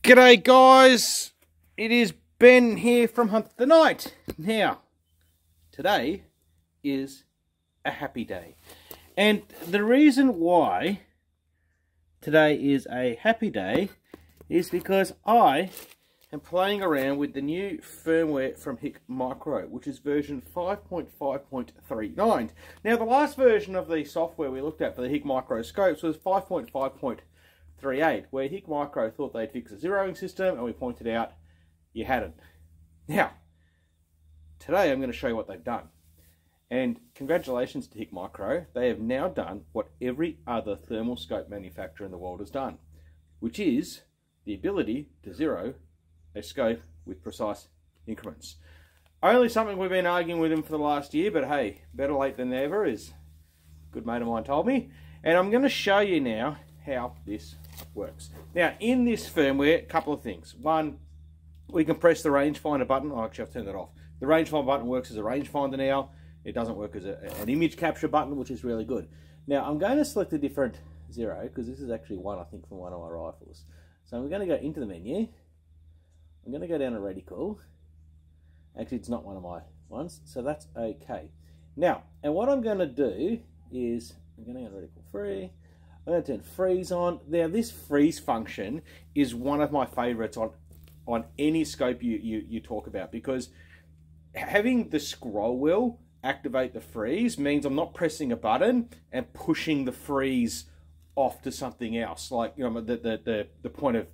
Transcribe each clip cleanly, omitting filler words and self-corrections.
G'day guys, it is Ben here from Hunt the Night. Now, today is a happy day. And the reason why today is a happy day is because I am playing around with the new firmware from HIKMICRO, which is version 5.5.39. Now, the last version of the software we looked at for the HIKMICRO scopes was 5.5.38, where HIKMICRO thought they'd fix the zeroing system, and we pointed out you hadn't. Now, today I'm going to show you what they've done. And congratulations to HIKMICRO, they have now done what every other thermal scope manufacturer in the world has done, which is the ability to zero a scope with precise increments. Only something we've been arguing with them for the last year, but hey, better late than never, as a good mate of mine told me. And I'm going to show you now how this works. Now, in this firmware, a couple of things. One, we can press the rangefinder button. Oh, actually, I've turned that off. The rangefinder button works as a rangefinder now. It doesn't work as an image capture button, which is really good. Now, I'm going to select a different zero, because this is actually one, I think, from one of my rifles. So I'm going to go into the menu. I'm going to go down to reticle. Actually, it's not one of my ones, so that's okay. Now, and what I'm going to do is, I'm going to go to reticle free. I'm going to turn freeze on. Now, this freeze function is one of my favorites on any scope you talk about, because having the scroll wheel activate the freeze means I'm not pressing a button and pushing the freeze off to something else. Like, you know, the point of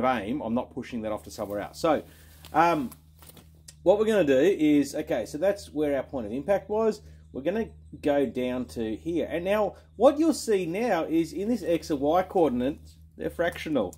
aim, I'm not pushing that off to somewhere else. So, what we're going to do is, okay, so that's where our point of impact was. We're going to go down to here. And now, what you'll see now is in this X and Y coordinates, they're fractional,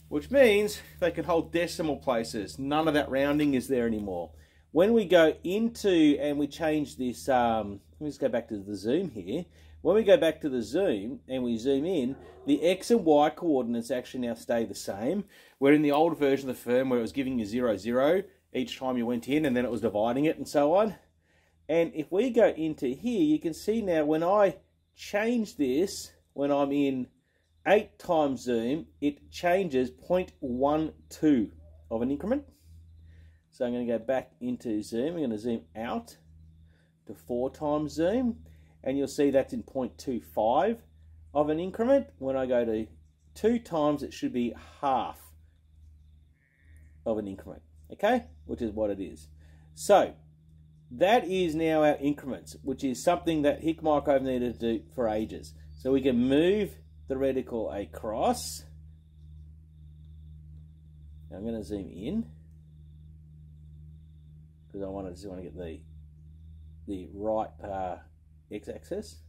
which means they can hold decimal places. None of that rounding is there anymore. When we go into, and we change this, let me just go back to the zoom here. When we go back to the zoom and we zoom in, the X and Y coordinates actually now stay the same. Where in the old version of the firmware, it was giving you 0, 0 each time you went in, and then it was dividing it and so on. And if we go into here, you can see now when I change this, when I'm in 8 times zoom, it changes 0.12 of an increment. So I'm going to go back into zoom. I'm going to zoom out to 4 times zoom. And you'll see that's in 0.25 of an increment. When I go to 2 times, it should be half of an increment. Okay? Which is what it is. So, that is now our increments, which is something that HIKMICRO have needed to do for ages. So we can move the reticle across. Now I'm going to zoom in, because I just want to get the right x-axis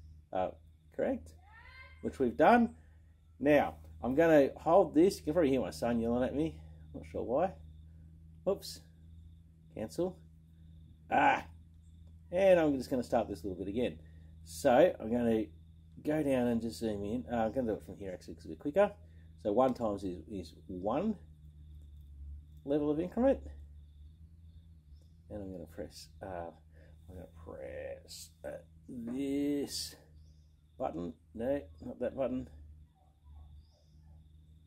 correct, which we've done. Now I'm going to hold this. You can probably hear my son yelling at me. Not sure why. Oops. Cancel. And I'm just going to start this a little bit again. So I'm going to go down and just zoom in. I'm going to do it from here actually, because it's a bit quicker. So 1 times is 1 level of increment. And I'm going to press this button. No, not that button.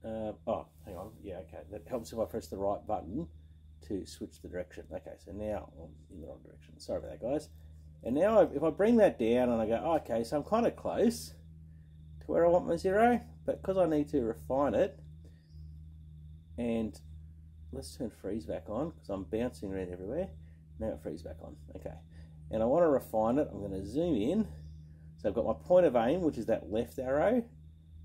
Oh, hang on. Yeah, okay. That helps if I press the right button to switch the direction. Okay, so now I'm in the wrong direction. Sorry about that, guys. And now if I bring that down and I go, oh, okay, so I'm kind of close to where I want my zero, but because I need to refine it, and let's turn freeze back on, because I'm bouncing around everywhere. Now freeze back on. Okay. And I want to refine it. I'm going to zoom in. So I've got my point of aim, which is that left arrow,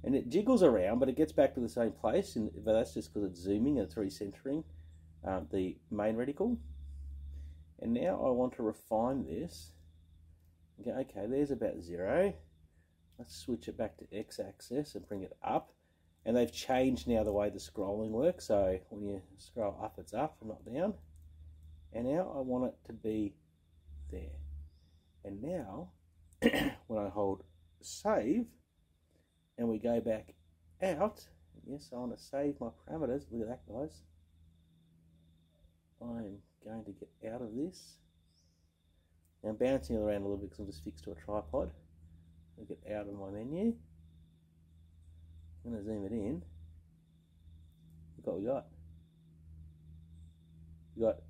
and it jiggles around, but it gets back to the same place, but that's just because it's zooming and it's recentering the main reticle. And now I want to refine this. Okay, there's about 0. Let's switch it back to x-axis and bring it up. And they've changed now the way the scrolling works. So when you scroll up, it's up, not down. And now I want it to be there. And now, when I hold save, and we go back out, yes, I want to save my parameters. Look at that, guys. I'm going to get out of this. Now I'm bouncing around a little bit because I'm just fixed to a tripod. I'll get out of my menu. I'm going to zoom it in. what we got. We got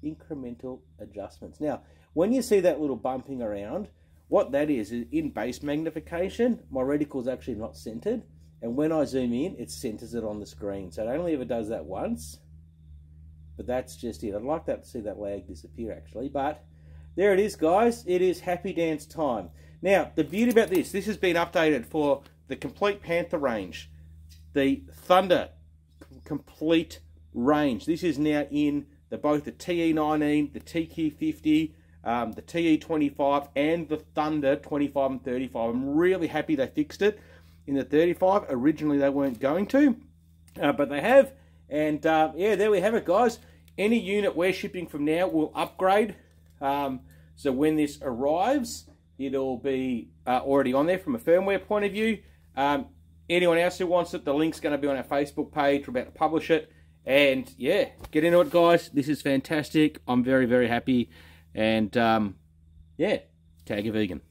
incremental adjustments. Now, when you see that little bumping around, what that is in base magnification, my reticle is actually not centered. And when I zoom in, it centers it on the screen. So it only ever does that once. But that's just it. I'd like to see that lag disappear, actually. But there it is, guys. It is happy dance time. Now, the beauty about this has been updated for the complete Panther range. The Thunder complete range. This is now in both the TE19, the TQ50, the TE25, and the Thunder 25 and 35. I'm really happy they fixed it in the 35. Originally, they weren't going to, but they have. And yeah, there we have it, guys. Any unit we're shipping from now will upgrade. So when this arrives, it'll be already on there from a firmware point of view. Anyone else who wants it, the link's going to be on our Facebook page. We're about to publish it. And yeah, get into it, guys. This is fantastic. I'm very, very happy. And yeah, tag a vegan.